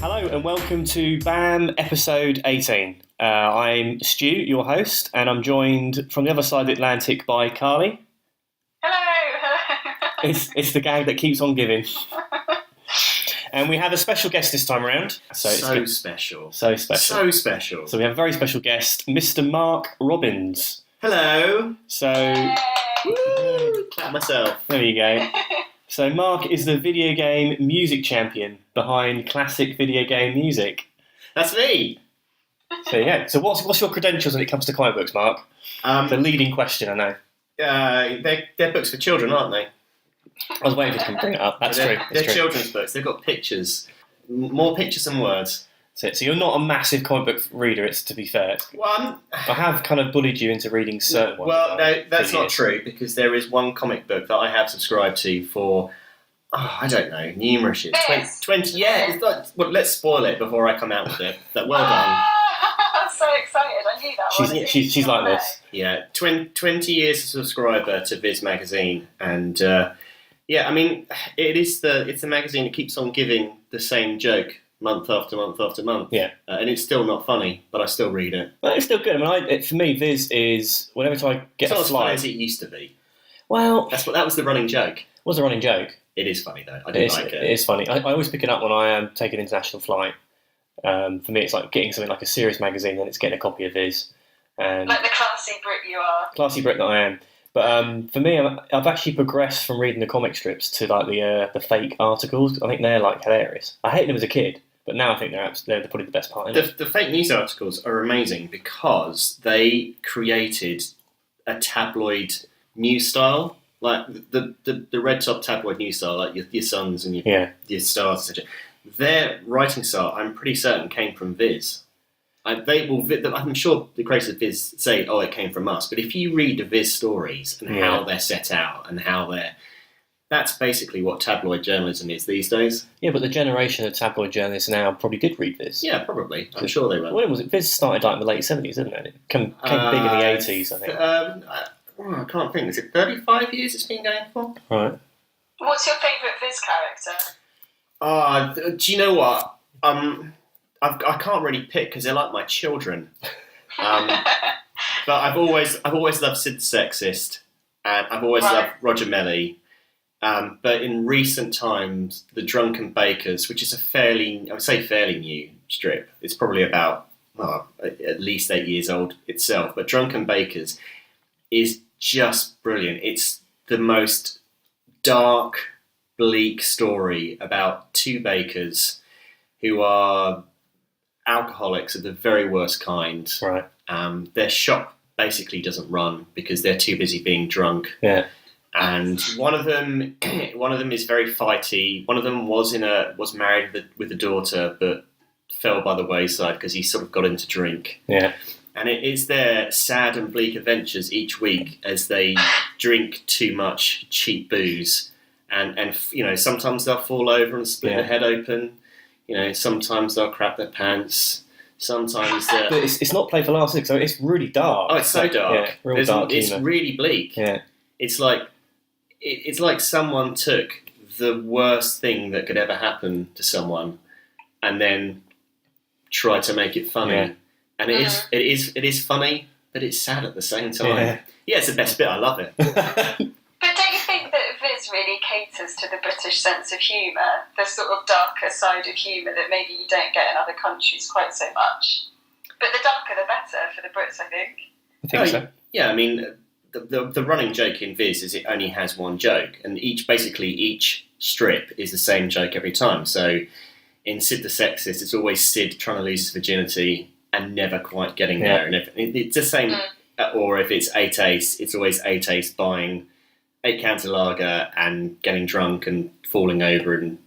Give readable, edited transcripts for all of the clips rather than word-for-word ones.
Hello and welcome to BAM episode 18. I'm Stu, your host, and I'm joined from the other side of the Atlantic by Carly. Hello! It's the gang that keeps on giving. And we have a special guest this time around. So special. So special. So we have a very special guest, Mr. Mark Robbins. Hello. So, Woo! Clap myself. there you go. So Mark is the video game music champion behind classic video game music. That's me. So yeah. So what's your credentials when it comes to comic books, Mark? The leading question, I know. They're books for children, aren't they? I was waiting for him to bring it up. That's true. They're children's books. They've got pictures. More pictures than words. So you're not a massive comic book reader, it's to be fair. Well, I have kind of bullied you into reading certain ones. Well, no, that's not true, because there is one comic book that I have subscribed to for, I don't know, numerous years. 20, yeah. It's not, well, let's spoil it before I come out with it. But well done. I'm so excited. I knew that one. She's like this. Yeah, 20 years as a subscriber to Viz magazine, and yeah, I mean, it's the magazine that keeps on giving the same joke month after month after month. Yeah, and it's still not funny, but I still read it. Well, it's still good. I mean, for me, Viz is whenever I get it's not a as fly. funny as it used to be. Well, that was the running joke. It was a running joke. It is funny though. I do like it. It is funny. I always pick it up when I am taking an international flight. For me, it's like getting something like a serious magazine, then it's getting a copy of Viz. And like the classy Brit you are. Classy Brit that I am. But for me, I've actually progressed from reading the comic strips to like the fake articles. I think they're like hilarious. I hated them as a kid, but now I think they're probably the best part. The fake news articles are amazing because they created a tabloid news style, like the red top tabloid news style, like your Suns and your Stars, etc. Their writing style, I'm pretty certain, came from Viz. I'm sure the creators of Viz say, "Oh, it came from us." But if you read the Viz stories and how they're set out and that's basically what tabloid journalism is these days. Yeah, but the generation of tabloid journalists now probably did read Viz. Yeah, probably. I'm sure they will. When was it? Viz started like in the late 70s, didn't it? It came big in the 80s, I think. I can't think. Is it 35 years it's been going for? Right. What's your favourite Viz character? Do you know what? I can't really pick because they're like my children. But I've always loved Sid the Sexist, and I've always loved Roger Melly. But in recent times, the Drunken Bakers, which is I would say fairly new strip. It's probably about at least 8 years old itself. But Drunken Bakers is just brilliant. It's the most dark, bleak story about two bakers who are alcoholics of the very worst kind. Right. Their shop basically doesn't run because they're too busy being drunk. Yeah. And one of them is very fighty. One of them was married with a daughter, but fell by the wayside because he sort of got into drink. Yeah. And it is their sad and bleak adventures each week as they drink too much cheap booze, and sometimes they'll fall over and split their head open. Sometimes they'll crap their pants. Sometimes but it's not played for laughs, so it's really dark. Oh, it's so dark. Yeah, real dark. It's really bleak. Yeah. It's like someone took the worst thing that could ever happen to someone and then tried to make it funny. Yeah. And it is funny, but it's sad at the same time. Yeah, it's the best bit. I love it. But don't you think that Viz really caters to the British sense of humour, the sort of darker side of humour that maybe you don't get in other countries quite so much? But the darker the better for the Brits, I think. I think so. Yeah, I mean, the running joke in Viz is it only has one joke, and each strip is the same joke every time. So in Sid the Sexist, it's always Sid trying to lose his virginity and never quite getting there. And it's the same, or if it's 8 Ace, it's always 8 Ace buying 8 cans of lager and getting drunk and falling over in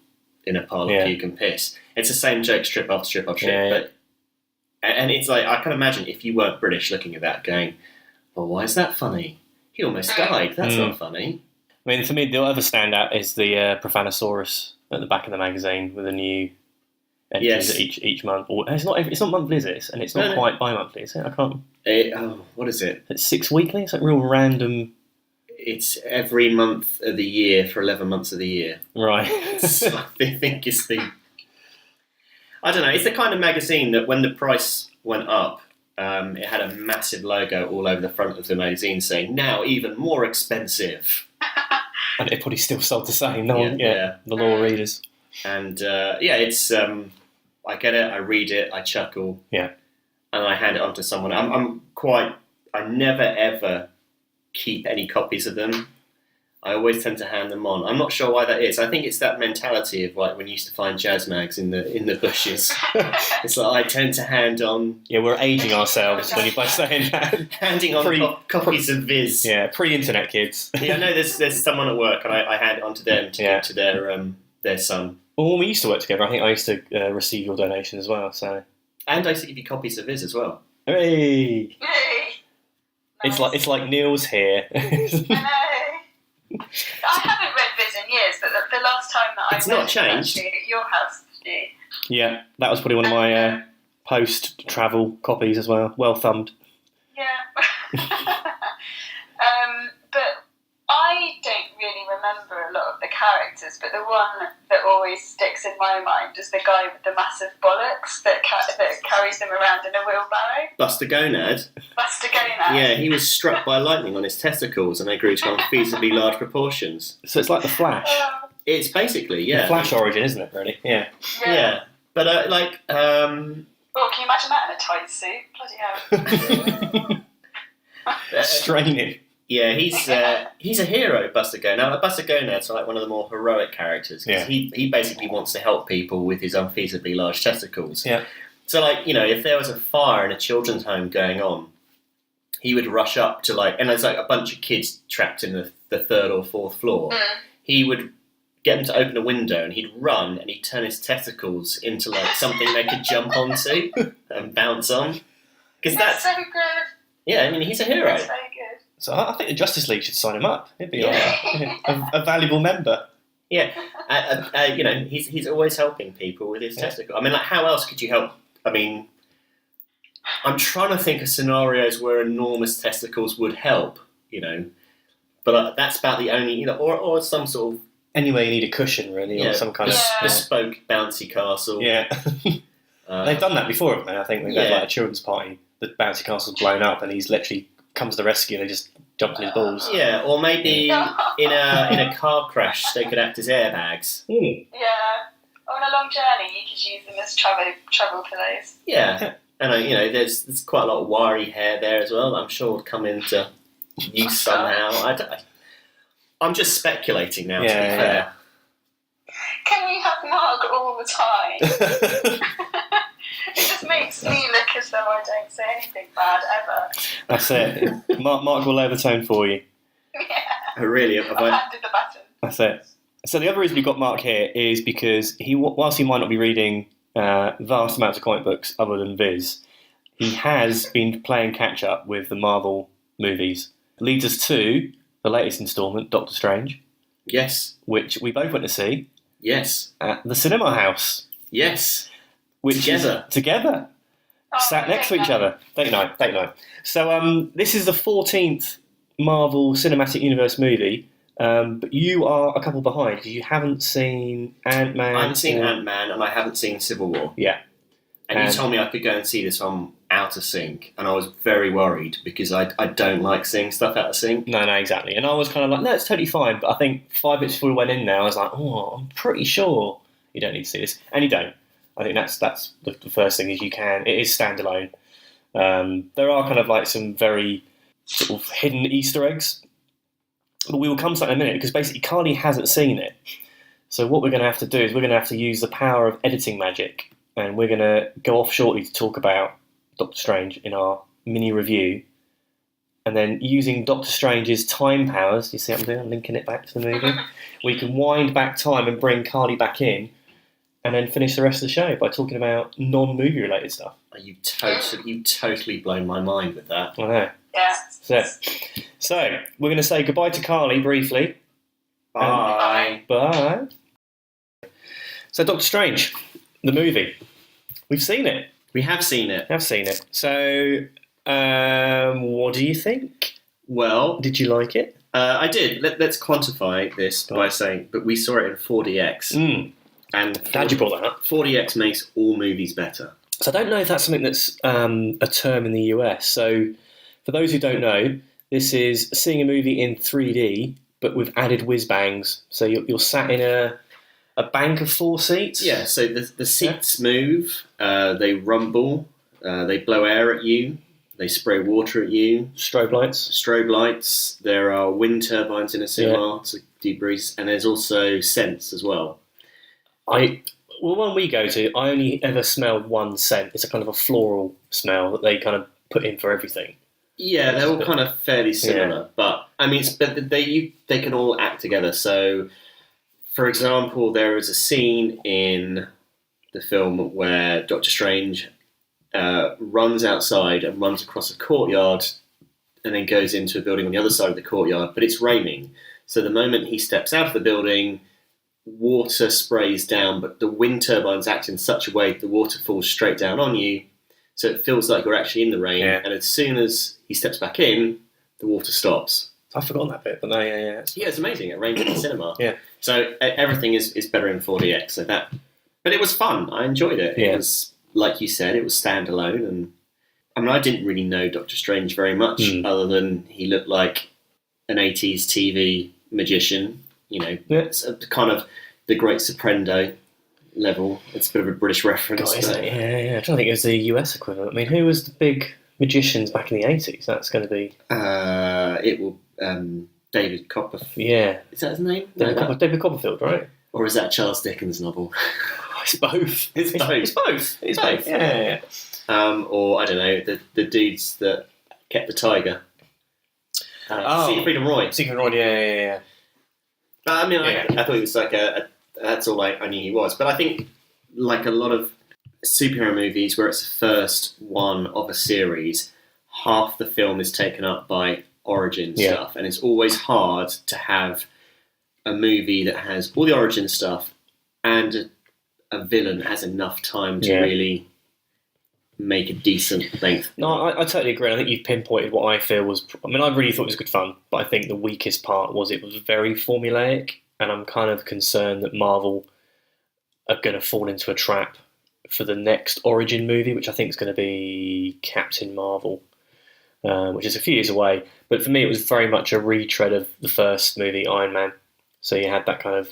a pile of puke and piss. It's the same joke strip after strip after strip. And it's like, I can imagine if you weren't British looking at that going, well, why is that funny? He almost died. That's not funny. I mean, for me, the other standout is the Profanosaurus at the back of the magazine with a new entries each month. Or it's not monthly, is it? And it's not quite bi-monthly, is it? I can't. What is it? It's 6 weekly. It's like real random. It's every month of the year for 11 months of the year. Right. I think it's the. I don't know. It's the kind of magazine that when the price went up, it had a massive logo all over the front of the magazine saying, now even more expensive. And it probably still sold the same. The lower readers. And it's I get it, I read it, I chuckle, and I hand it on to someone. I never ever keep any copies of them. I always tend to hand them on. I'm not sure why that is. I think it's that mentality of like when you used to find jazz mags in the bushes. It's like I tend to hand on. Yeah, we're aging ourselves by saying that. Handing on copies of Viz. Yeah, pre-internet kids. Yeah, I know there's someone at work and I hand it on to them to give to their son. Well, when we used to work together, I think I used to receive your donation as well. So. And I used to give you copies of Viz as well. Hey! Nice. It's like Neil's here. I haven't read Viz in years, but the last time that I read it's not changed. Actually, at your house, did you? Yeah, that was probably one of my post-travel copies as well. Well thumbed. Yeah. But I don't really remember a lot of the characters, but the one that always sticks in my mind is the guy with the massive bollocks that carries them around in a wheelbarrow. Buster Gonad. Buster Gonad. Yeah, he was struck by lightning on his testicles and they grew to unfeasibly large proportions. So it's like the Flash. It's basically, The Flash origin, isn't it, really? Yeah. Yeah. But, Oh, can you imagine that in a tight suit? Bloody hell. Straining. Yeah, he's a hero, Buster Gonad. Buster Gonad's like one of the more heroic characters. Yeah. He basically wants to help people with his unfeasibly large testicles. Yeah. So, like, you know, if there was a fire in a children's home going on, he would rush up to, like, and there's like a bunch of kids trapped in the third or fourth floor. He would get them to open a window and he'd run and he'd turn his testicles into, like, something they could jump onto and bounce on. Because that's so good. Yeah, I mean, he's a hero. That's so good. So I think the Justice League should sign him up. He'd be a valuable member. Yeah, you know, he's always helping people with his testicles. I mean, like, how else could you help? I mean, I'm trying to think of scenarios where enormous testicles would help, you know, but that's about the only, you know, or some sort of... Anyway, you need a cushion, really, or some kind of... bespoke bouncy castle. Yeah. They've done that before, haven't they? I think they've had like a children's party. The bouncy castle's blown up and he's literally comes to the rescue and they just jumps in his balls. Yeah, or maybe in a car crash they could act as airbags. Yeah. On a long journey, you could use them as travel pillows. Yeah, and you know, there's quite a lot of wiry hair there as well. I'm sure would come into use somehow. I'm just speculating now. To be fair. Can we have Mark all the time? It just makes me look as though I don't say anything bad ever. That's it. Mark will lower the tone for you. Yeah. Really? I've handed the baton. That's it. So the other reason we've got Mark here is because whilst he might not be reading vast amounts of comic books other than Viz, he has been playing catch up with the Marvel movies. Leads us to the latest instalment, Doctor Strange. Yes. Which we both went to see. Yes. At the cinema house. Yes. Together. Sat next to each other. Date night. So this is the 14th Marvel Cinematic Universe movie, but you are a couple behind because you haven't seen Ant-Man. I haven't seen Ant-Man and I haven't seen Civil War. Yeah. And you told me I could go and see this one out of sync, and I was very worried because I don't like seeing stuff out of sync. No, exactly. And I was kind of like, no, it's totally fine. But I think 5 minutes before we went in there, I was like, oh, I'm pretty sure you don't need to see this. And you don't. I think that's the first thing is you can. It is standalone. There are kind of like some very sort of hidden Easter eggs. But we will come to that in a minute because basically Carly hasn't seen it. So what we're going to have to do is we're going to have to use the power of editing magic. And we're going to go off shortly to talk about Doctor Strange in our mini review. And then using Doctor Strange's time powers, you see what I'm doing? I'm linking it back to the movie. We can wind back time and bring Carly back in and then finish the rest of the show by talking about non-movie related stuff. You totally blown my mind with that. I know. Yeah. So we're going to say goodbye to Carly briefly. Bye. Bye. So Doctor Strange, the movie. We've seen it. We have seen it. So, what do you think? Well, did you like it? I did. Let's quantify this by saying, but we saw it in 4DX. And Glad you brought that up. 4DX makes all movies better. So I don't know if that's something that's a term in the US. So for those who don't know, this is seeing a movie in 3D, but with added whiz bangs. So you're sat in a bank of 4 seats. Yeah, so the seats move, they rumble, they blow air at you, they spray water at you. Strobe lights. There are wind turbines in a cinema to debreeze, and there's also scents as well. When we go to, I only ever smelled one scent. It's a kind of a floral smell that they kind of put in for everything. Yeah, they're all kind of fairly similar, but I mean, they can all act together. So, for example, there is a scene in the film where Doctor Strange runs outside and runs across a courtyard and then goes into a building on the other side of the courtyard, but it's raining. So the moment he steps out of the building, water sprays down, but the wind turbines act in such a way that the water falls straight down on you, so it feels like you're actually in the rain. Yeah. And as soon as he steps back in, the water stops. I've forgotten that bit, but no, yeah. It's amazing. It rains in the cinema. Yeah. So everything is better in 4DX. But it was fun. I enjoyed it. Yeah. It was, like you said, it was standalone, and I mean, I didn't really know Doctor Strange very much, other than he looked like an 80s TV magician. It's kind of the Great Soprendo level. It's a bit of a British reference. Isn't it? Yeah. I don't think it was the US equivalent. I mean, who was the big magicians back in the 80s? That's going to be... It will... David Copperfield. Yeah. Is that his name? David Copperfield, right? Or is that a Charles Dickens novel? It's both. It's both. Yeah. Or, I don't know, the dudes that kept the tiger. Siegfried and Roy. Siegfried and Roy, yeah. I mean, I thought he was like that's all I knew he was. But I think, like a lot of superhero movies where it's the first one of a series, half the film is taken up by origin stuff. And it's always hard to have a movie that has all the origin stuff and a villain that has enough time to really make a decent length. No, I totally agree. I think you've pinpointed what I feel was... I mean, I really thought it was good fun, but I think the weakest part was it was very formulaic, and I'm kind of concerned that Marvel are going to fall into a trap for the next Origin movie, which I think is going to be Captain Marvel, which is a few years away. But for me, it was very much a retread of the first movie, Iron Man. So you had that kind of...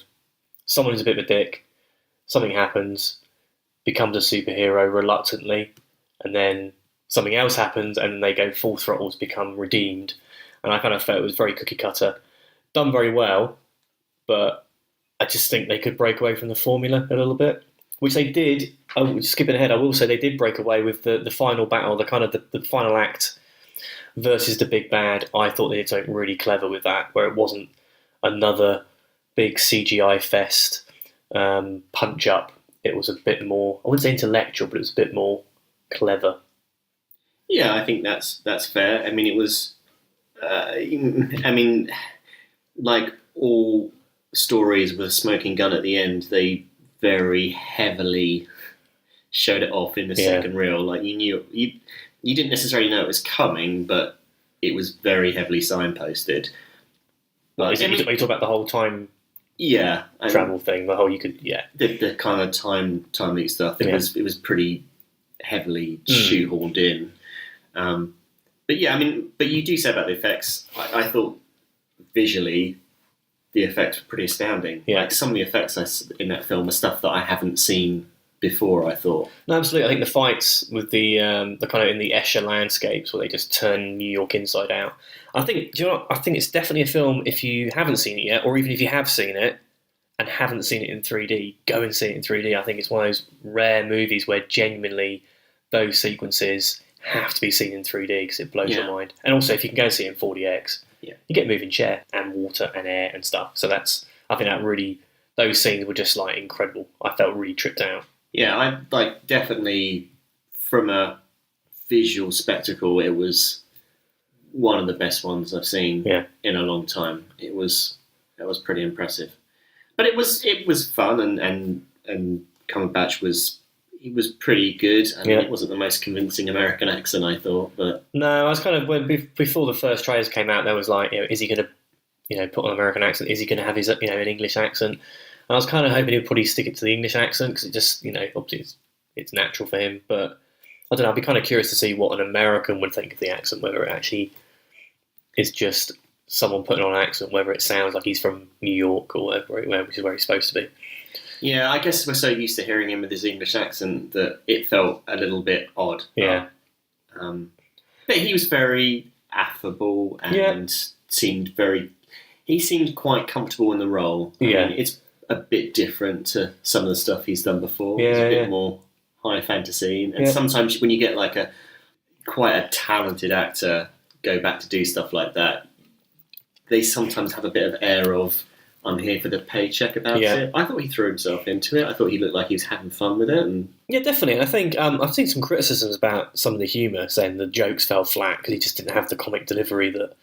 someone who's a bit of a dick, something happens, becomes a superhero reluctantly, and then something else happens and they go full throttle to become redeemed. And I kind of felt it was very cookie cutter. Done very well, but I just think they could break away from the formula a little bit, which they did. Skipping ahead, I will say they did break away with the final battle, the kind of the final act versus the big bad. I thought they did something really clever with that, where it wasn't another big CGI fest punch up. It was a bit more, I wouldn't say intellectual, but it was a bit more clever. Yeah, I think that's fair. I mean, it was. Like all stories with a smoking gun at the end, they very heavily showed it off in the second reel. Like you didn't necessarily know it was coming, but it was very heavily signposted. Like, you talk about the whole time. Yeah, travel thing. The whole the kind of time loop stuff. It was pretty heavily shoehorned in. But you do say about the effects. I thought visually the effects were pretty astounding. Yeah. Like some of the effects in that film are stuff that I haven't seen before. I thought. No, absolutely. I think the fights with the kind of in the Escher landscapes where they just turn New York inside out. I think I think it's definitely a film if you haven't seen it yet, or even if you have seen it and haven't seen it in 3D, go and see it in 3D. I think it's one of those rare movies where genuinely those sequences have to be seen in 3D because it blows your mind. And also, if you can go and see it in 4DX, you get moving chair and water and air and stuff. So I think that really, those scenes were just like incredible. I felt really tripped out. Yeah, I definitely from a visual spectacle, it was one of the best ones I've seen in a long time. That was pretty impressive. But it was fun and Cumberbatch was pretty good. I mean, it wasn't the most convincing American accent, I thought, but no, I was kind of before the first trailers came out, there was like, is he going to, put on an American accent? Is he going to have his, an English accent? I was kind of hoping he'd probably stick it to the English accent because it just, obviously it's natural for him. But I don't know. I'd be kind of curious to see what an American would think of the accent, whether it actually is just someone putting on an accent, whether it sounds like he's from New York or whatever, which is where he's supposed to be. Yeah, I guess we're so used to hearing him with his English accent that it felt a little bit odd. Yeah. But he was very affable and seemed quite comfortable in the role. I mean, it's a bit different to some of the stuff he's done before. It's a bit more high fantasy. And sometimes when you get like quite a talented actor go back to do stuff like that, they sometimes have a bit of air of, I'm here for the paycheck about it. I thought he threw himself into it. I thought he looked like he was having fun with it. And yeah, definitely. And I think I've seen some criticisms about some of the humour, saying the jokes fell flat because he just didn't have the comic delivery that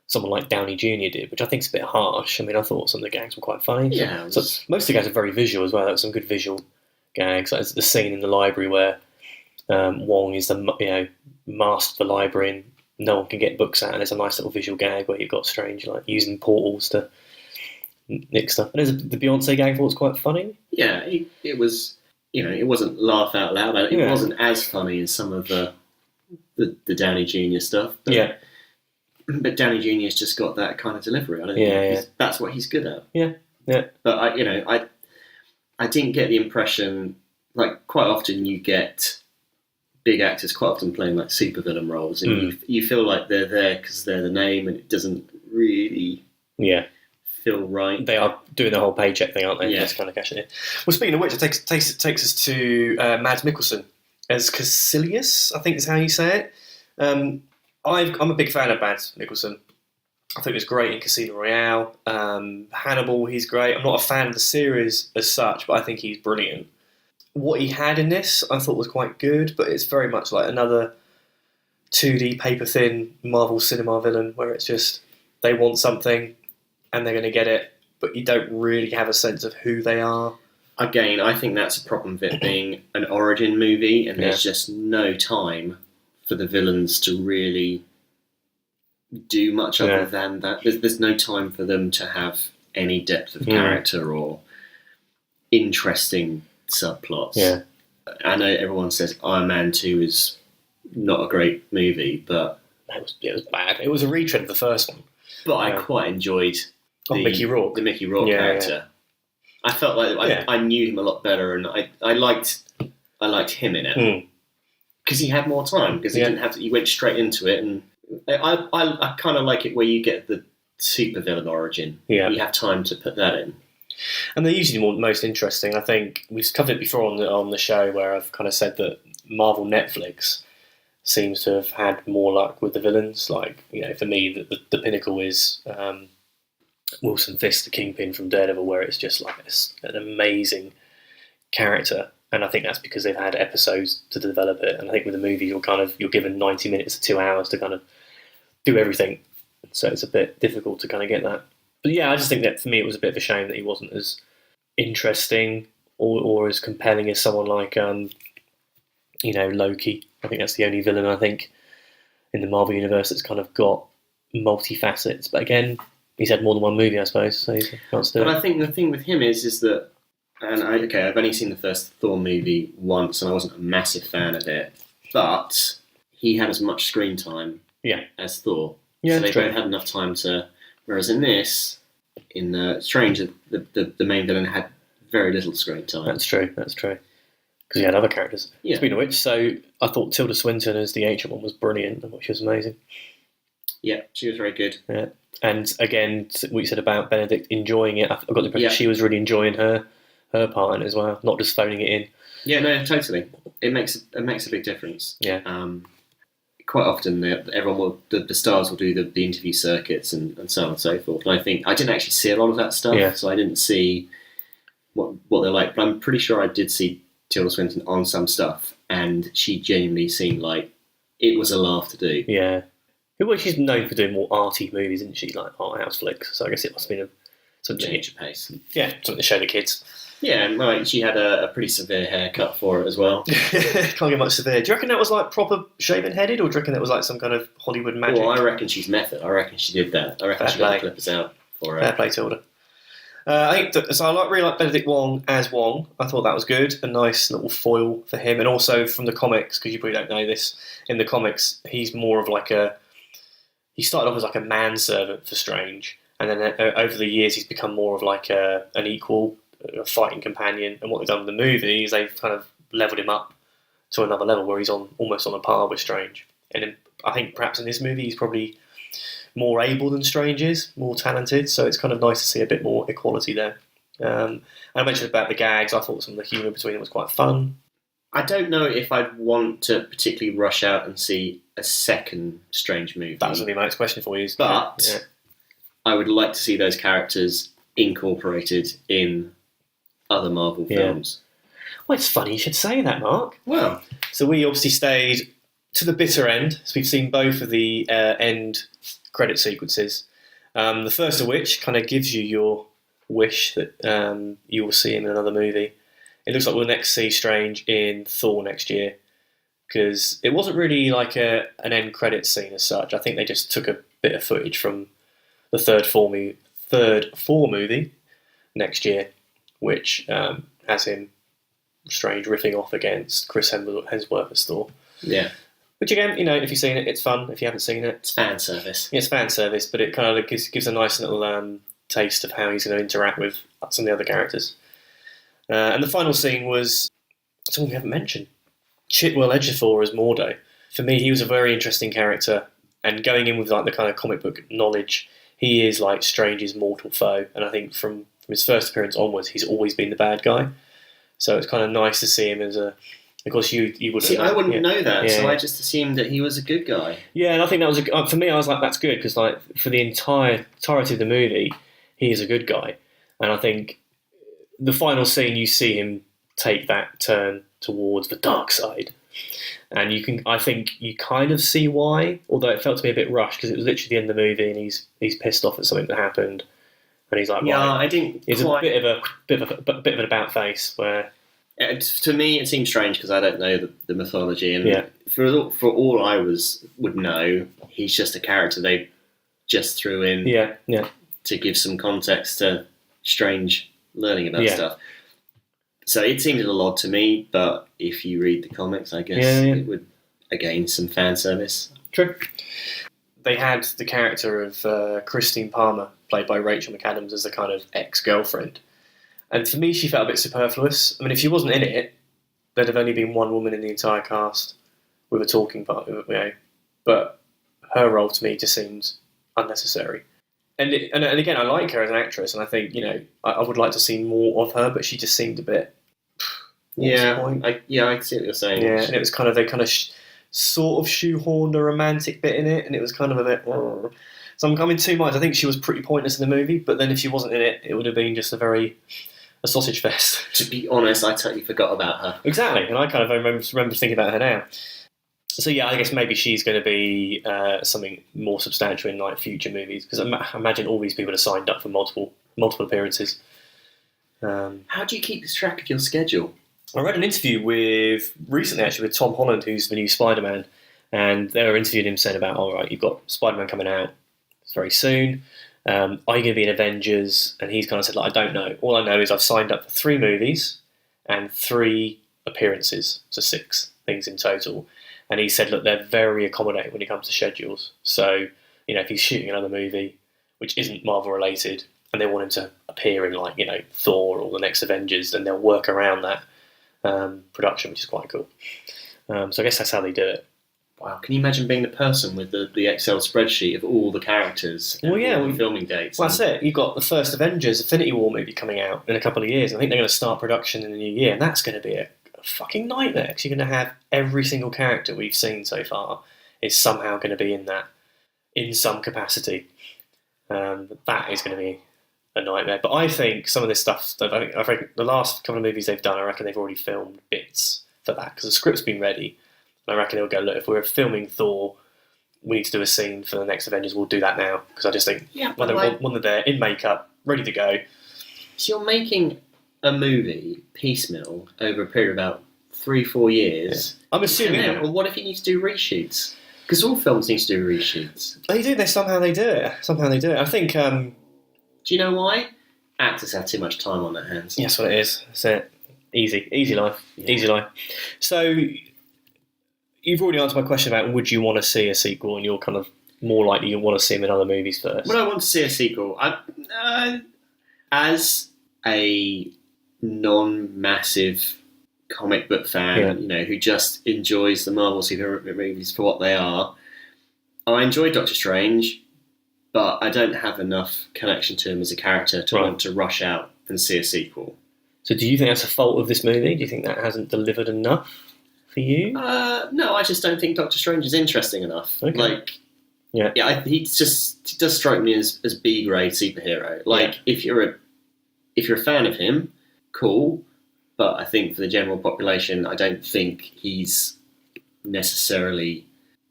someone like Downey Jr. did, which I think is a bit harsh. I mean, I thought some of the gags were quite funny. Yeah. So most of the gags are very visual as well. There were some good visual gags. Like the scene in the library where Wong is the master of the library and no one can get books out, and there's a nice little visual gag where you've got Strange like using portals to nick stuff. And there's the Beyonce gag I thought was quite funny. Yeah, it was. It wasn't laugh out loud. It wasn't as funny as some of the Downey Jr. stuff. But, but Downey Jr.'s just got that kind of delivery. I don't think that's what he's good at. Yeah, yeah. But I didn't get the impression, like quite often you get big actors quite often playing like supervillain roles, and you feel like they're there because they're the name, and it doesn't really feel right. They are doing the whole paycheck thing, aren't they? Yeah. Just kind of cashing it. Well, speaking of which, it takes us to Mads Mikkelsen as Caecilius, I think is how you say it. I'm a big fan of Mads Mikkelsen. I think he was great in Casino Royale. Hannibal, he's great. I'm not a fan of the series as such, but I think he's brilliant. What he had in this, I thought was quite good, but it's very much like another 2D paper-thin Marvel cinema villain, where it's just they want something and they're going to get it, but you don't really have a sense of who they are. Again, I think that's a problem of it being an origin movie, and there's just no time for the villains to really do much other than that. There's no time for them to have any depth of character or interesting subplots. Yeah. I know everyone says Iron Man 2 is not a great movie, but it was bad. It was a retread of the first one. But I quite enjoyed the Mickey Rourke character. Yeah. I felt like I knew him a lot better, and I liked him in it because he had more time, because he didn't have to. He went straight into it, and I kind of like it where you get the supervillain origin. Yeah. You have time to put that in. And they're usually most interesting. I think we've covered it before on the show, where I've kind of said that Marvel Netflix seems to have had more luck with the villains. Like, for me, the pinnacle is Wilson Fisk, the Kingpin from Daredevil, where it's just like an amazing character. And I think that's because they've had episodes to develop it. And I think with the movie, you're given 90 minutes to 2 hours to kind of do everything. So it's a bit difficult to kind of get that. But yeah, I just think that for me, it was a bit of a shame that he wasn't as interesting or as compelling as someone like, Loki. I think that's the only villain, I think, in the Marvel Universe that's kind of got multi-facets. But again, he's had more than one movie, I suppose, so he can't still. But I think the thing with him is that, and I've only seen the first Thor movie once, and I wasn't a massive fan of it, but he had as much screen time as Thor. Yeah, so they both had enough time to. Whereas in this, in Strange, the main villain had very little screen time. That's true. Because he had other characters. Yeah. Speaking of which, so I thought Tilda Swinton as the ancient one was brilliant. I thought she was amazing. Yeah, she was very good. Yeah. And again, what you said about Benedict enjoying it, I got the impression she was really enjoying her part in it as well, not just phoning it in. Yeah, no, totally. It makes a big difference. Yeah. Quite often, the stars will do the interview circuits and so on and so forth. And I think I didn't actually see a lot of that stuff, so I didn't see what they're like. But I'm pretty sure I did see Tilda Swinton on some stuff, and she genuinely seemed like it was a laugh to do. Yeah. Well, she's known for doing more arty movies, isn't she? Like art house flicks. So I guess it must have been something change of pace. Yeah, something to show the kids. Yeah, and she had a pretty severe haircut for it as well. Can't get much severe. Do you reckon that was like proper shaven headed, or do you reckon that was like some kind of Hollywood magic? Well, I reckon she's method. I reckon she did that. I reckon she got the clippers out for it. Fair play, Tilda. I think so. Really like Benedict Wong as Wong. I thought that was good, a nice little foil for him, and also from the comics, because you probably don't know this. In the comics, he's more of like he started off as like a manservant for Strange, and then over the years he's become more of like an equal fighting companion. And what they've done with the movie is they've kind of leveled him up to another level where he's almost on a par with Strange. And I think perhaps in this movie he's probably more able than Strange is, more talented, so it's kind of nice to see a bit more equality there. And I mentioned about the gags. I thought some of the humour between them was quite fun. I don't know if I'd want to particularly rush out and see a second Strange movie. That was going to be my next question for you. But I would like to see those characters incorporated in other Marvel films. Well, it's funny you should say that, Mark. Well, so we obviously stayed to the bitter end, so we've seen both of the end credit sequences. The first of which kind of gives you your wish that you will see him in another movie. It looks like we'll next see Strange in Thor next year, because it wasn't really like an end credit scene as such. I think they just took a bit of footage from the third Thor movie next year, which has him, Strange, riffing off against Chris Hemsworth as Thor. Yeah. Which again, if you've seen it, it's fun. If you haven't seen it, it's fan service. It's fan service, but it kind of gives a nice little taste of how he's going to interact with some of the other characters. And the final scene was someone we haven't mentioned, Chitwell Ejiofor as Mordo. For me, he was a very interesting character, and going in with like the kind of comic book knowledge, he is like Strange's mortal foe. And I think from his first appearance onwards, he's always been the bad guy. So it's kind of nice to see him as a. Of course, you wouldn't. See, I wouldn't know that, so I just assumed that he was a good guy. Yeah, and I think that was for me. I was like, that's good, because like for the entirety of the movie, he is a good guy, and I think the final scene you see him take that turn towards the dark side, and I think you kind of see why, although it felt to me a bit rushed, because it was literally the end of the movie, and he's pissed off at something that happened, and he's like, I didn't. It's a bit of an about face where. To me, it seems strange because I don't know the mythology, and for all I would know, he's just a character they just threw in, to give some context to Strange learning about stuff. So it seemed a little odd to me, but if you read the comics, I guess it would again some fan service. True. They had the character of Christine Palmer, played by Rachel McAdams, as the kind of ex-girlfriend. And for me, she felt a bit superfluous. I mean, if she wasn't in it, there'd have only been one woman in the entire cast with a talking part, But her role to me just seems unnecessary. And again, I like her as an actress, and I think I would like to see more of her. But she just seemed a bit. I see what you're saying. Yeah, and it was kind of they sort of shoehorned a romantic bit in it, and it was kind of a bit. So I'm coming too much. I think she was pretty pointless in the movie, but then if she wasn't in it, it would have been just a sausage fest. To be honest, I totally forgot about her. Exactly, and I kind of remember thinking about her now. So yeah, I guess maybe she's going to be something more substantial in like future movies, because I imagine all these people are signed up for multiple appearances. How do you keep track of your schedule? I read an interview recently with Tom Holland, who's the new Spider-Man, and they were interviewing him saying about, all right, you've got Spider-Man coming out very soon. Are you going to be in Avengers? And he's kind of said, like, I don't know. All I know is I've signed up for 3 movies and 3 appearances, so 6 things in total. And he said, look, they're very accommodating when it comes to schedules. So, if he's shooting another movie which isn't Marvel related, and they want him to appear in like Thor or the next Avengers, then they'll work around that production, which is quite cool. So I guess that's how they do it. Wow, can you imagine being the person with the Excel spreadsheet of all the characters and all the filming dates? Well, that's it. You've got the first Avengers Infinity War movie coming out in a couple of years. I think they're going to start production in the new year, and that's going to be a fucking nightmare, because you're going to have every single character we've seen so far is somehow going to be in that, in some capacity. That is going to be a nightmare. But I think some of this stuff, I think the last couple of movies they've done, I reckon they've already filmed bits for that, because the script's been ready. I reckon they'll go, look, if we're filming Thor, we need to do a scene for the next Avengers, we'll do that now. Because I just think, when they're there, in makeup, ready to go. So you're making a movie piecemeal over a period of about 3-4 years. Yeah. I'm assuming that. Well, what if you need to do reshoots? Because all films need to do reshoots. They do. Somehow they do it. I think... do you know why? actors have too much time on their hands. That's what it is. That's it. Easy life. Yeah. Easy life. So, you've already answered my question about would you want to see a sequel, and you're kind of more likely you want to see him in other movies first. Would I want to see a sequel? As a non-massive comic book fan, who just enjoys the Marvel superhero movies for what they are, I enjoy Doctor Strange, but I don't have enough connection to him as a character to want to rush out and see a sequel. So do you think that's a fault of this movie? Do you think that hasn't delivered enough for you? No, I just don't think Doctor Strange is interesting enough. Okay. He does strike me as B-grade superhero. If you're a fan of him, cool. But I think for the general population, I don't think he's necessarily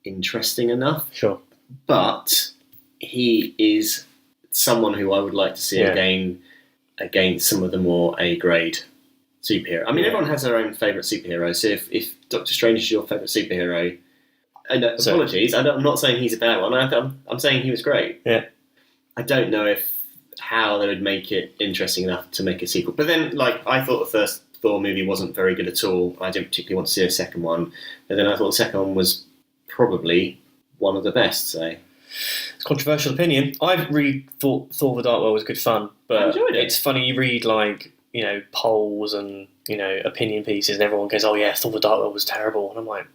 interesting enough. Sure. But he is someone who I would like to see again against some of the more A-grade superhero. I mean, everyone has their own favourite superhero. So if Doctor Strange is your favourite superhero, apologies, I'm not saying he's a bad one. I'm saying he was great. Yeah. I don't know how they would make it interesting enough to make a sequel. But then, I thought the first Thor movie wasn't very good at all. I didn't particularly want to see a second one. And then I thought the second one was probably one of the best. So it's a controversial opinion. I really thought Thor: The Dark World was good fun, but I enjoyed it. It's funny, you read polls and opinion pieces, and everyone goes, "Oh yeah, Thor: The Dark World was terrible," and I'm like,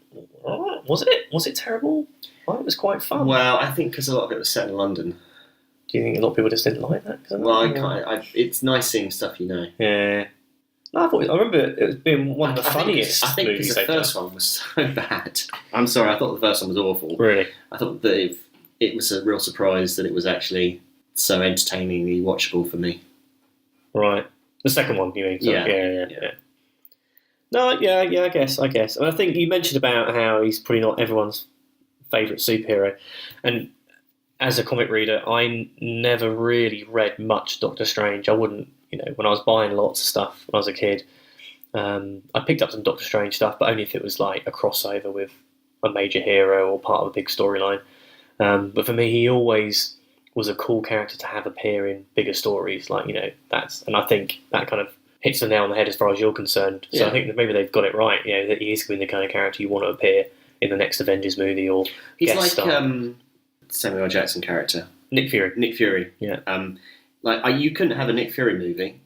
"What? Was it? Was it terrible? It was quite fun." Well, I think because a lot of it was set in London. Do you think a lot of people just didn't like that? It's nice seeing stuff you know. Yeah. No, I remember it was being one of the funniest I think movies because the first one was so bad. I'm sorry, I thought the first one was awful. Really? I thought that it was a real surprise that it was actually so entertainingly watchable for me. Right. The second one, you mean? Yeah. No, I guess. I mean, I think you mentioned about how he's probably not everyone's favourite superhero. And as a comic reader, I never really read much Doctor Strange. I wouldn't, when I was buying lots of stuff when I was a kid, I picked up some Doctor Strange stuff, but only if it was like a crossover with a major hero or part of a big storyline. But for me, he always was a cool character to have appear in bigger stories. And I think that kind of hits the nail on the head as far as you're concerned. So I think that maybe they've got it right, that he is going to be the kind of character you want to appear in the next Avengers movie or he's guest like star. Samuel L. Jackson character. Nick Fury. Yeah. You couldn't have a Nick Fury movie.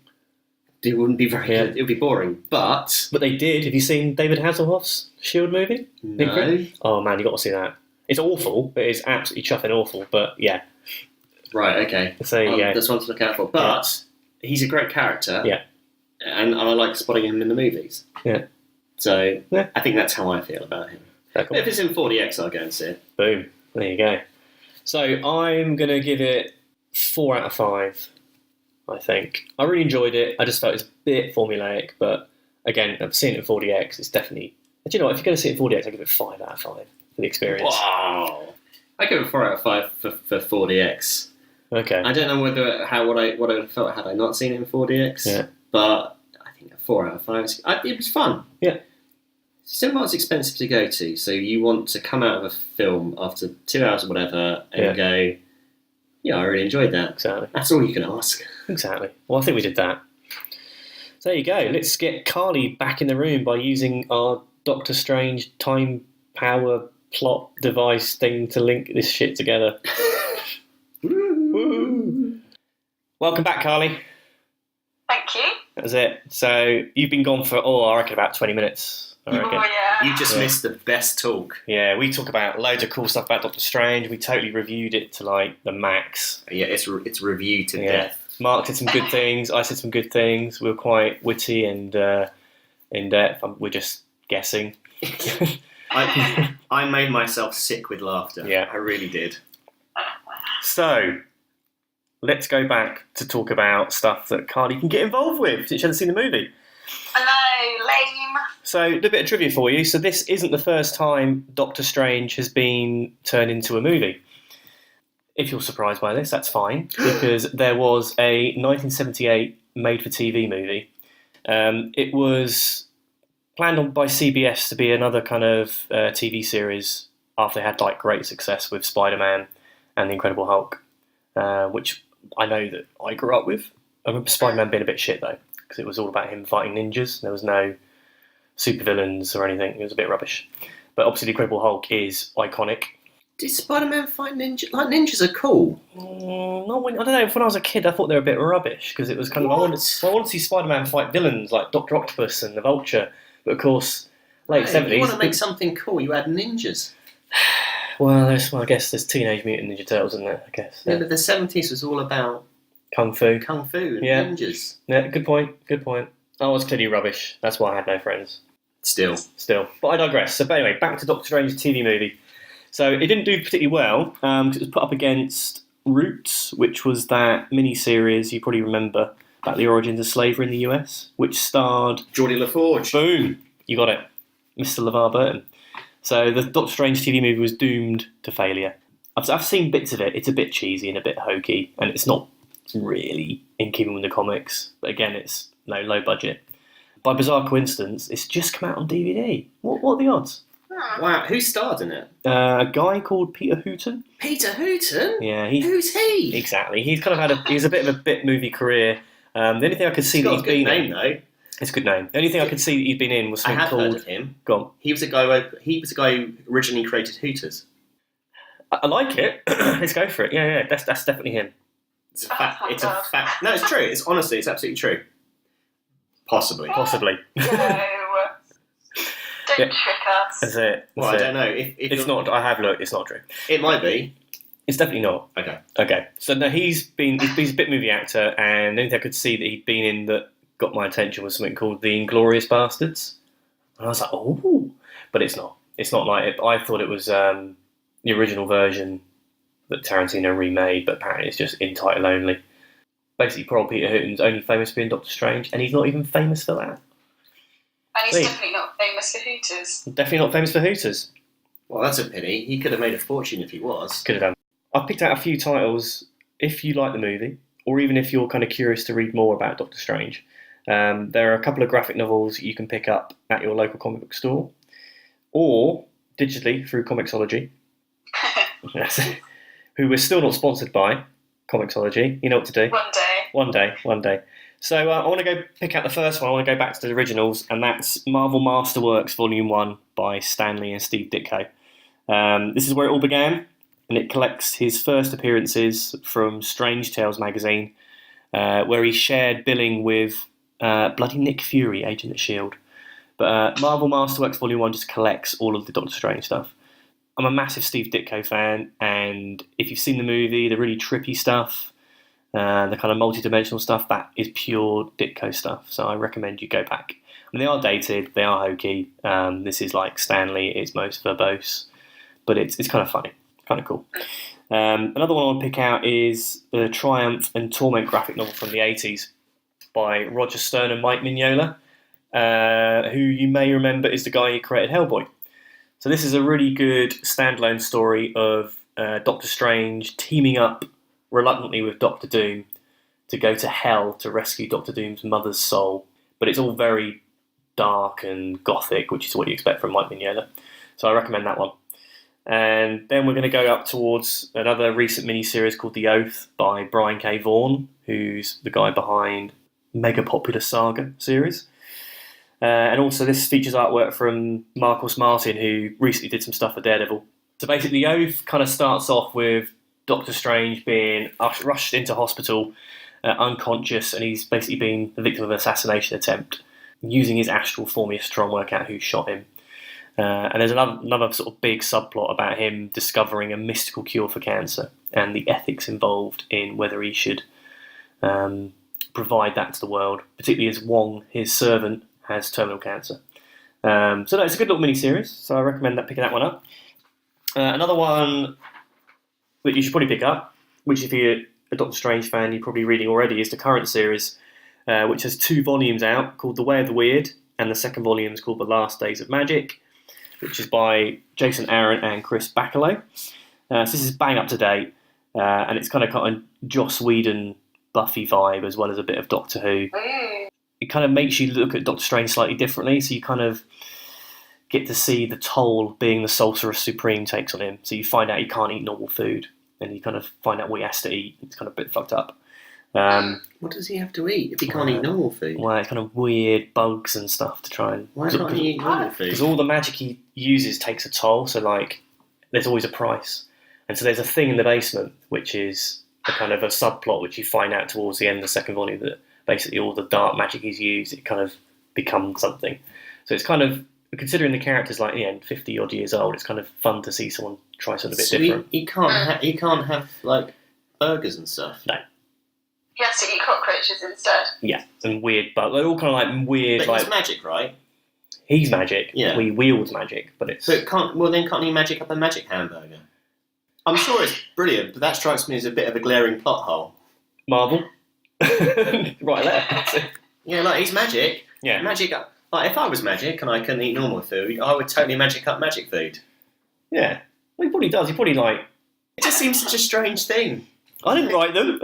It wouldn't be very good. It would be boring. But they did. Have you seen David Hasselhoff's S.H.I.E.L.D. movie? No. Oh man, you got to see that. It's awful. It's absolutely chuffing awful. But yeah. Right. Okay. So yeah, that's one to look out for. But he's a great character. Yeah. And I like spotting him in the movies. Yeah. So I think that's how I feel about him. Cool. If it's in 4DX, I'll go and see it. Boom. There you go. So I'm going to give it 4 out of 5, I think. I really enjoyed it. I just felt it's a bit formulaic, but again, I've seen it in 4DX. It's definitely... Do you know what? If you're going to see it in 4DX, I'll give it 5 out of 5 for the experience. Wow. I give it 4 out of 5 for 4DX. Okay. I don't know what I would have felt had I not seen it in 4DX, but I think a 4 out of 5. It was fun. Yeah. Cinemar's expensive to go to, so you want to come out of a film after 2 hours or whatever and go, I really enjoyed that. Exactly. That's all you can ask. Exactly. Well, I think we did that. So there you go. Let's get Carly back in the room by using our Doctor Strange time power plot device thing to link this shit together. Woo. Welcome back, Carly. Thank you. That was it. So you've been gone for, I reckon about 20 minutes. I reckon. Oh, yeah. You just missed the best talk. Yeah, we talk about loads of cool stuff about Doctor Strange. We totally reviewed it to the max. Yeah, it's reviewed to death. Mark said some good things. I said some good things. We were quite witty and in depth. We're just guessing. I made myself sick with laughter. Yeah, I really did. So let's go back to talk about stuff that Carly can get involved with since she hasn't seen the movie. Hello, lame. So, a little bit of trivia for you. So, this isn't the first time Doctor Strange has been turned into a movie. If you're surprised by this, that's fine, because there was a 1978 made-for-TV movie. It was planned on by CBS to be another kind of TV series after they had great success with Spider-Man and The Incredible Hulk, which I know that I grew up with. I remember Spider-Man being a bit shit though, because it was all about him fighting ninjas. There was no supervillains or anything. It was a bit rubbish. But obviously, the Incredible Hulk is iconic. Did Spider-Man fight ninjas? Like, ninjas are cool. I don't know. When I was a kid, I thought they were a bit rubbish because it was kind of I wanted to see Spider-Man fight villains like Doctor Octopus and the Vulture. But of course, late 70s. You want to make something cool? You add ninjas. Well, I guess there's Teenage Mutant Ninja Turtles, isn't there? I guess. Yeah, but the 70s was all about Kung Fu and ninjas. Yeah, good point. I was clearly rubbish. That's why I had no friends. Still. But I digress. So, but anyway, back to Doctor Strange's TV movie. So it didn't do particularly well because it was put up against Roots, which was that mini-series you probably remember about the origins of slavery in the US, which starred... Geordie LaForge. Boom! You got it. Mr. LeVar Burton. So the Doctor Strange TV movie was doomed to failure. I've seen bits of it. It's a bit cheesy and a bit hokey, and it's not really in keeping with the comics. But again, it's low budget. By bizarre coincidence, it's just come out on DVD. What are the odds? Wow, who starred in it? A guy called Peter Hooton. Peter Hooton? Yeah, who's he? Exactly. He's kind of he's a bit of a bit movie career. The only thing I could see that he's been in, though. It's a good name. The only thing I could see that he'd been in was something called. Heard of him. Go on. He was a guy who originally created Hooters. I like it. Let's go for it. Yeah. That's definitely him. It's a fact. It's a fact. No, it's true. It's absolutely true. Possibly. No. Don't trick us. That's it. Well, I don't know. If it's not. I have looked. It's not true. It might be. It's definitely not. Okay. So no, he's a bit movie actor, and the only thing I could see that he'd been in that got my attention was something called The Inglourious Bastards, and I was like, oh, but it's not. It's not like it. I thought it was the original version that Tarantino remade, but apparently it's just in title only. Basically, poor old Peter Hooton's only famous for being Doctor Strange, and he's not even famous for that. And he's definitely not famous for Hooters. Definitely not famous for Hooters. Well, that's a pity. He could have made a fortune if he was. Could have done. I've picked out a few titles if you like the movie, or even if you're kind of curious to read more about Doctor Strange. There are a couple of graphic novels you can pick up at your local comic book store, or digitally through Comixology, who we're still not sponsored by, Comixology. You know what to do. One day. So I want to go pick out the first one. I want to go back to the originals, and that's Marvel Masterworks Volume 1 by Stan Lee and Steve Ditko. This is where it all began, and it collects his first appearances from Strange Tales magazine, where he shared billing with bloody Nick Fury, Agent of S.H.I.E.L.D. But Marvel Masterworks Volume 1 just collects all of the Doctor Strange stuff. I'm a massive Steve Ditko fan, and if you've seen the movie, the really trippy stuff, the kind of multi-dimensional stuff, that is pure Ditko stuff. So I recommend you go back. I mean, they are dated, they are hokey. This is like Stanley, it's most verbose, but it's kind of funny, kind of cool. Another one I want to pick out is the Triumph and Torment graphic novel from the 80s by Roger Stern and Mike Mignola, who you may remember is the guy who created Hellboy. So this is a really good standalone story of Doctor Strange teaming up reluctantly with Doctor Doom to go to hell to rescue Doctor Doom's mother's soul. But it's all very dark and gothic, which is what you expect from Mike Mignola. So I recommend that one. And then we're going to go up towards another recent miniseries called The Oath by Brian K. Vaughan, who's the guy behind mega popular Saga series. And also this features artwork from Marcus Martin, who recently did some stuff for Daredevil. So basically The Oath kind of starts off with Doctor Strange being rushed into hospital, unconscious, and he's basically been the victim of an assassination attempt, using his astral form to try and work out who shot him. And there's another sort of big subplot about him discovering a mystical cure for cancer and the ethics involved in whether he should provide that to the world, particularly as Wong, his servant, has terminal cancer. So no, it's a good little mini-series, so I recommend picking that one up. Another one that you should probably pick up, which if you're a Doctor Strange fan you're probably reading already, is the current series, which has 2 volumes out, called The Way of the Weird, and the second volume is called The Last Days of Magic, which is by Jason Aaron and Chris Bacalo. So this is bang up to date, and it's kind of Joss Whedon Buffy vibe, as well as a bit of Doctor Who. It kind of makes you look at Doctor Strange slightly differently, so you kind of get to see the toll being the Sorcerer Supreme takes on him. So you find out he can't eat normal food, and you kind of find out what he has to eat. It's kind of a bit fucked up. What does he have to eat if he can't eat normal food? Well, kind of weird bugs and stuff to try and... Why can't he eat normal food? Because all the magic he uses takes a toll, so, like, there's always a price. And so there's a thing in the basement, which is a kind of a subplot, which you find out towards the end of the second volume, that basically all the dark magic he's used, it kind of becomes something. So it's kind of, considering the character's like, 50 odd years old, it's kind of fun to see someone try something a bit different. He can't have like burgers and stuff. No. He has to eat cockroaches instead. Yeah, and weird, but they're all kind of like weird. But like he's magic, right? He's magic. Yeah. We wield magic, but it's. But can't he magic up a magic hamburger? I'm sure it's brilliant, but that strikes me as a bit of a glaring plot hole. Marvel. Right there. That's it. Yeah, like he's magic. Yeah. Magic up. Like if I was magic and I couldn't eat normal food, I would totally magic up magic food. Yeah. Well, he probably does. He probably like. It just seems such a strange thing. I didn't write them.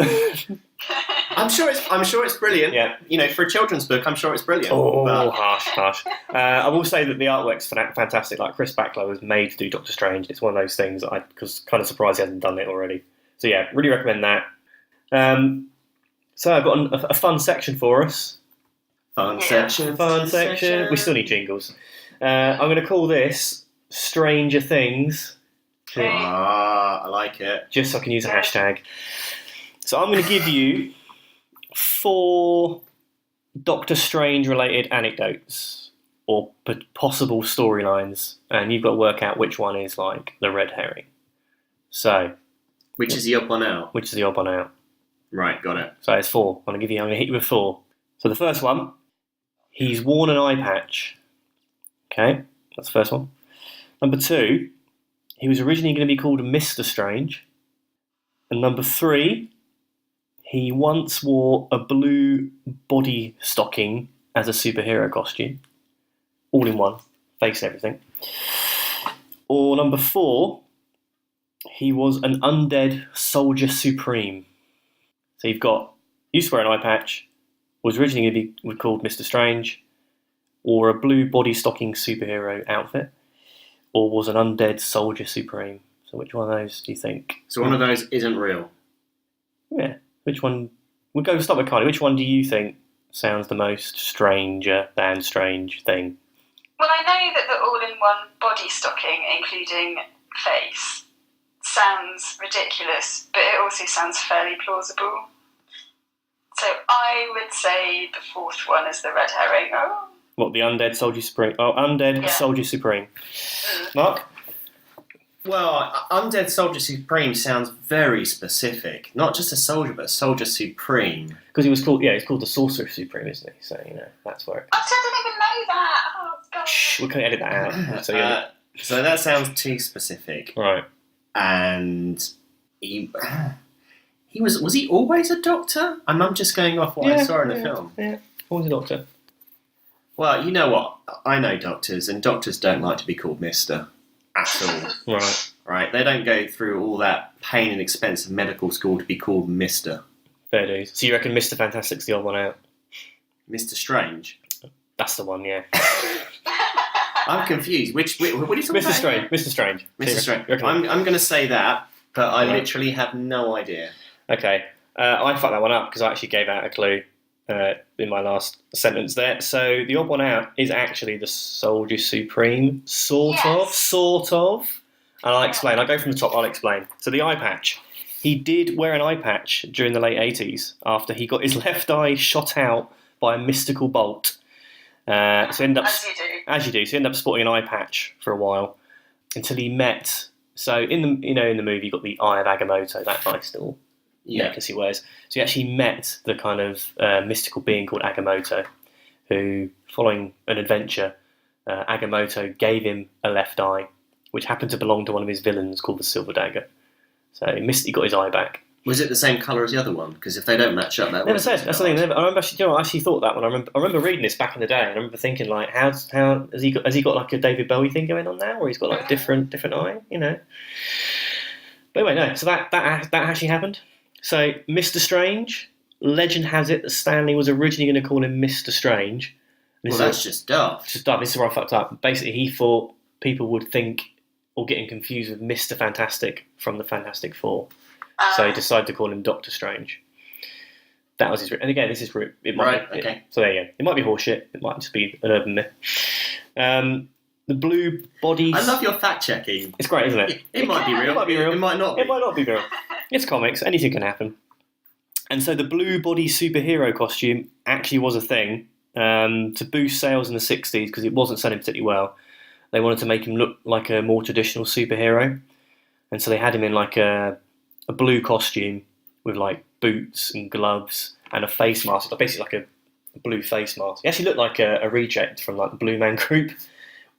I'm sure it's brilliant. Yeah. For a children's book, I'm sure it's brilliant. Oh, but... harsh. I will say that the artwork's fantastic. Like Chris Backlow was made to do Doctor Strange. It's one of those things that I was kind of surprised he hasn't done it already. So yeah, really recommend that. So I've got a fun section for us. Fun section. We still need jingles. I'm going to call this Stranger Things. I like it. Just so I can use a hashtag. So I'm going to give you 4 Doctor Strange related anecdotes or possible storylines, and you've got to work out which one is like the red herring. So, which is the odd one out? Which is the odd one out? Right, got it. So it's 4. I'm going to hit you with 4. So the first one, he's worn an eye patch. Okay, that's the first one. Number 2, he was originally going to be called Mr. Strange. And number 3, he once wore a blue body stocking as a superhero costume. All in one, face and everything. Or number 4, he was an undead soldier supreme. So you've got, used to wear an eye patch, was originally going to be called Mr. Strange, or a blue body stocking superhero outfit, or was an undead soldier supreme. So which one of those do you think? So one of those isn't real. Yeah. Which one? We'll go start with Kylie. Which one do you think sounds the most stranger than strange thing? Well, I know that the all-in-one body stocking, including face, sounds ridiculous, but it also sounds fairly plausible. So I would say the 4th one is the red herring. Oh. What, the undead soldier supreme? Oh, undead soldier supreme. Mark? Well, Undead Soldier Supreme sounds very specific. Not just a soldier, but a Soldier Supreme. Because he was called, he's called the Sorcerer Supreme, isn't he? So, that's where... I didn't even know that! Oh, God. Shh, we can edit that out. So that sounds too specific. Right. And he was he always a doctor? I'm just going off what I saw in the film. Yeah, always a doctor. Well, you know what? I know doctors, and doctors don't like to be called Mister. At all. Right. They don't go through all that pain and expense of medical school to be called Mister. Fair dues. So you reckon Mr. Fantastic's the odd one out? Mr. Strange? That's the one, yeah. I'm confused. What are you talking Mr. about? Strange. Mr. Strange. Mr. Strange. I'm going to say that, but I literally have no idea. Okay. I fucked that one up because I actually gave out a clue in my last sentence there. So the odd one out is actually the Soldier Supreme, sort of. And I'll explain. I'll go from the top. I'll explain. So the eye patch. He did wear an eye patch during the late 80s after he got his left eye shot out by a mystical bolt. So end up, as you do. So he ended up sporting an eye patch for a while until he met. So in the movie, you got the Eye of Agamotto, that nice little necklace he wears. So he actually met the kind of mystical being called Agamotto, who, following an adventure, Agamotto gave him a left eye, which happened to belong to one of his villains called the Silver Dagger. So he got his eye back. Was it the same colour as the other one? Because if they don't match up, that never said. That's the thing. I remember I actually thought that one. I remember reading this back in the day, and I remember thinking like, how has he got like a David Bowie thing going on now, or he's got like a different eye, But anyway, no. So that actually happened. So Mr. Strange, legend has it that Stanley was originally going to call him Mr. Strange. Well, that's just daft. This is where I fucked up. Basically, he thought people would think or get him confused with Mr. Fantastic from the Fantastic Four. So he decided to call him Doctor Strange. That was his. And again, this is it might Right, be, okay. So there you go. It might be horseshit. It might just be an urban myth. The blue body. I love your fact checking. It's great, isn't it? It might be real. It might be real. It might not be. It might not be real. It's comics. Anything can happen. And so the blue body superhero costume actually was a thing to boost sales in the 60s because it wasn't selling particularly well. They wanted to make him look like a more traditional superhero. And so they had him in like a blue costume with like boots and gloves and a face mask, basically like a blue face mask. He actually looked like a reject from like the Blue Man Group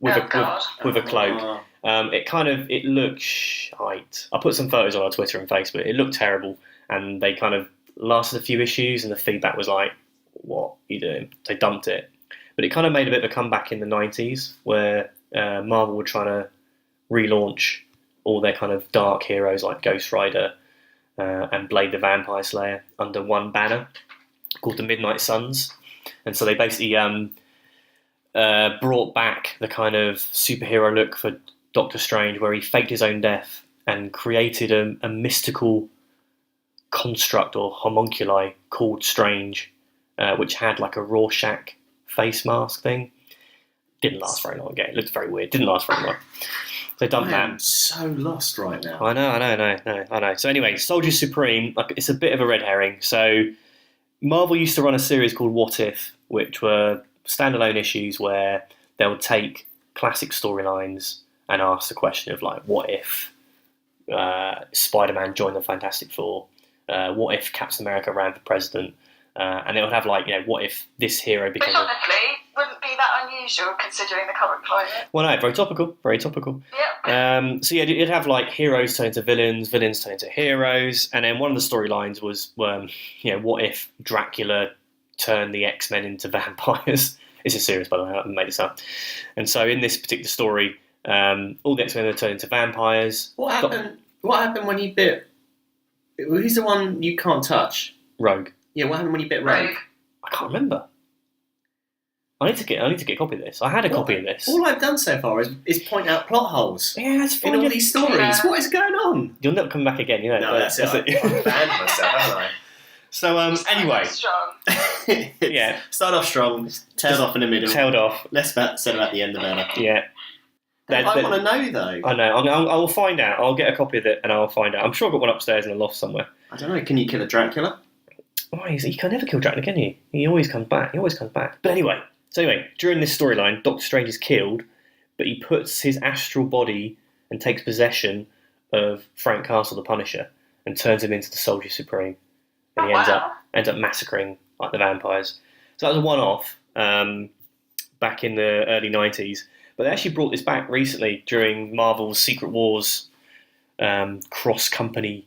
with a cloak. It looked shite. I put some photos on our Twitter and Facebook. It looked terrible, and they kind of lasted a few issues, and the feedback was like, "What are you doing?" They dumped it, but it kind of made a bit of a comeback in the 90s, where Marvel were trying to relaunch all their kind of dark heroes like Ghost Rider and Blade the Vampire Slayer under one banner called the Midnight Suns, and so they basically brought back the kind of superhero look for Doctor Strange, where he faked his own death and created a mystical construct or homunculi called Strange, which had like a Rorschach face mask thing. Didn't last very long again. It looked very weird. Didn't last very long. So dumped that. I'm so lost right now. I know. So anyway, Soldier Supreme, like, it's a bit of a red herring. So Marvel used to run a series called What If, which were standalone issues where they would take classic storylines and ask the question of like, what if Spider-Man joined the Fantastic Four? What if Captain America ran for president? And they would have like, what if this hero Which became... honestly wouldn't be that unusual considering the current climate. Well, no, very topical. Yeah. So yeah, you'd have like heroes turn into villains, villains turn into heroes, and then one of the storylines was, what if Dracula turned the X-Men into vampires? This is serious, by the way. I haven't made this up. And so in this particular story, all the X-Men are turned into vampires. What happened when he bit? Who's the one you can't touch? Rogue. Yeah, what happened when he bit Rogue? I can't remember. I need to get a copy of this. I had a copy of this. All I've done so far is point out plot holes. Yeah, that's fine. In all these stories. Yeah. What is going on? You'll never come back again, you know. No, that's it. I've banned myself, haven't I? So anyway, Strong. yeah, Start off strong, tailed off in the middle. tailed off. Less said about the end of it. Yeah. I want to know though. I know. I will find out. I'll get a copy of it and I'll find out. I'm sure I've got one upstairs in a loft somewhere. I don't know. Can you kill a Dracula? Oh, you can never kill Dracula, can you? He always comes back. But anyway, during this storyline, Doctor Strange is killed, but he puts his astral body and takes possession of Frank Castle, the Punisher, and turns him into the Soldier Supreme. And he ends up massacring like the vampires. So that was a one-off back in the early 90s. But they actually brought this back recently during Marvel's Secret Wars cross-company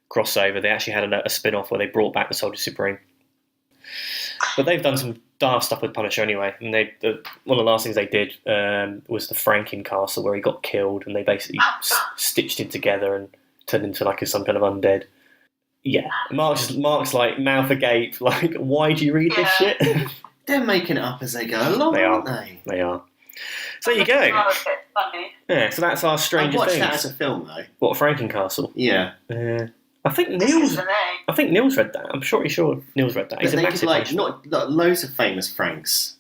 crossover. They actually had a spin-off where they brought back the Soldier Supreme. But they've done some daft stuff with Punisher anyway. And one of the last things they did was the Franken Castle, where he got killed, and they basically stitched him together and turned into like some kind of undead. Yeah, Mark's like mouth agape, like, why do you read this shit? They're making it up as they go along, aren't they? They are. So there you go. Funny. Yeah, so that's our Stranger I watched Things. that as a film though. What, Franken Castle? Yeah. I think Neil's read that. I'm pretty sure Neil's read that. But He's a they massive could not loads of famous Franks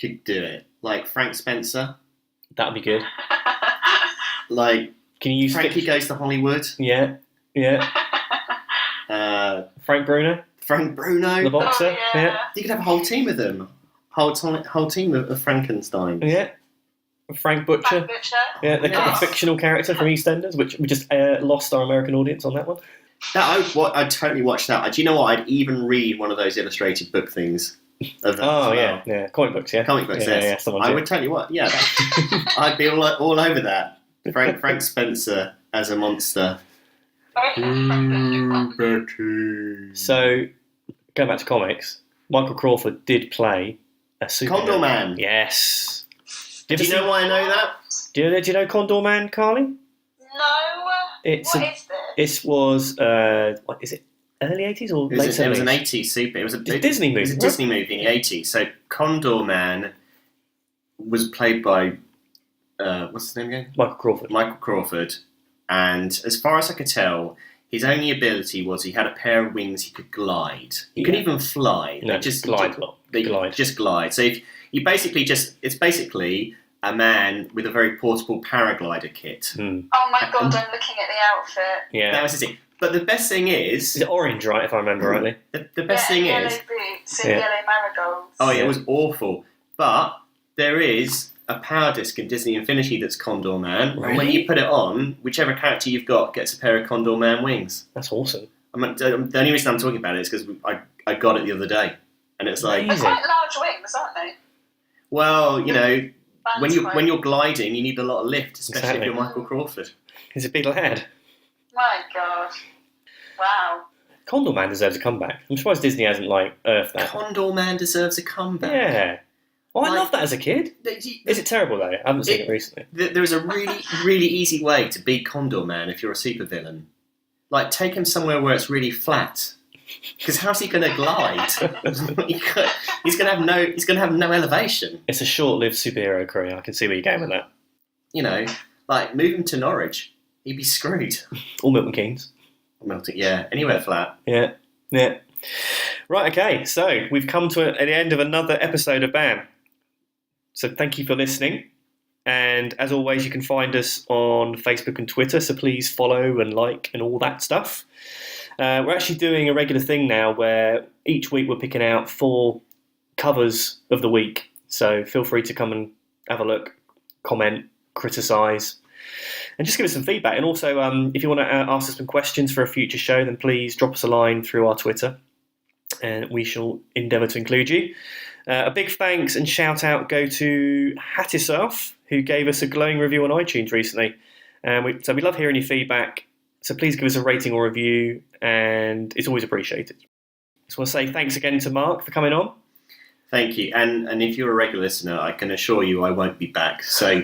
could do it. Like Frank Spencer. That'd be good. Like, can you use Frankie Goes to Hollywood? Yeah. Frank Bruno, the boxer. Oh, yeah. You could have a whole team of them. Whole team of Frankenstein. Yeah. Frank Butcher. Yeah, the fictional character from EastEnders, which we just lost our American audience on that one. I'd totally watch that. Do you know what? I'd even read one of those illustrated book things. Of that as well. Yeah, comic books. Yeah, comic books. Yes. I would tell you what. Yeah, I'd be all over that. Frank Spencer as a monster. So, going back to comics, Michael Crawford did play a Superman. Condor Man. Yes. Do you know why I know that? Do you know Condor Man, Carly? No. What is this? It was what is it? Early 80s or late 70s? It was an 80s super. It was a Disney movie. It was a Disney movie in the 80s. So Condor Man was played by what's his name again? Michael Crawford. And as far as I could tell, his only ability was he had a pair of wings he could glide. He couldn't even fly. No, just glide. Just glide. So if you it's basically a man with a very portable paraglider kit. Oh my god, I'm looking at the outfit. Yeah. That was his thing. But the best thing is... Is it orange, right, if I remember rightly? The best thing yellow is... boots and yellow marigolds. Oh, yeah, it was awful. But there is a power disc in Disney Infinity that's Condor Man. Really? And when you put it on, whichever character you've got gets a pair of Condor Man wings. That's awesome. I mean, the only reason I'm talking about it is because I got it the other day. And it's like... They're quite large wings, aren't they? Well, you know, Band's when you're gliding, you need a lot of lift, especially Exactly. if you're Michael Crawford. He's a big lad. My god. Wow. Condor Man deserves a comeback. I'm surprised Disney hasn't, earthed that. Condor Man deserves a comeback. Yeah. Oh, I loved that as a kid. Is it terrible, though? I haven't seen it recently. There is a really, really easy way to beat Condor Man if you're a supervillain. Like, take him somewhere where it's really flat. Because how's he going to glide? He's going to have no elevation. It's a short-lived superhero career. I can see where you're going with that. You know, move him to Norwich. He'd be screwed. All Milton Keynes. Yeah, anywhere flat. Yeah. Right, okay. So, we've come to the end of another episode of BAM. So, thank you for listening. And as always, you can find us on Facebook and Twitter. So, please follow and like and all that stuff. We're actually doing a regular thing now where each week we're picking out 4 covers of the week. So feel free to come and have a look, comment, criticise, and just give us some feedback. And also, if you want to ask us some questions for a future show, then please drop us a line through our Twitter, and we shall endeavour to include you. A big thanks and shout out go to Hattisurf, who gave us a glowing review on iTunes recently. So we love hearing your feedback. So please give us a rating or review, and it's always appreciated. Just want to say thanks again to Mark for coming on. Thank you. And if you're a regular listener, I can assure you I won't be back. So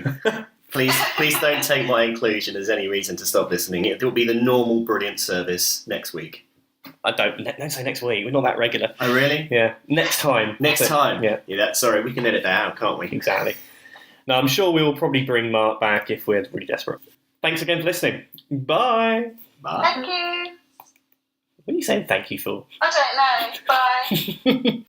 please don't take my inclusion as any reason to stop listening. It will be the normal brilliant service next week. Don't say next week. We're not that regular. Oh, really? Yeah. Next time. Next time? Yeah. Sorry, we can edit that out, can't we? Exactly. No, I'm sure we'll probably bring Mark back if we're really desperate. Thanks again for listening. Bye. Bye. Thank you. What are you saying thank you for? I don't know. Bye.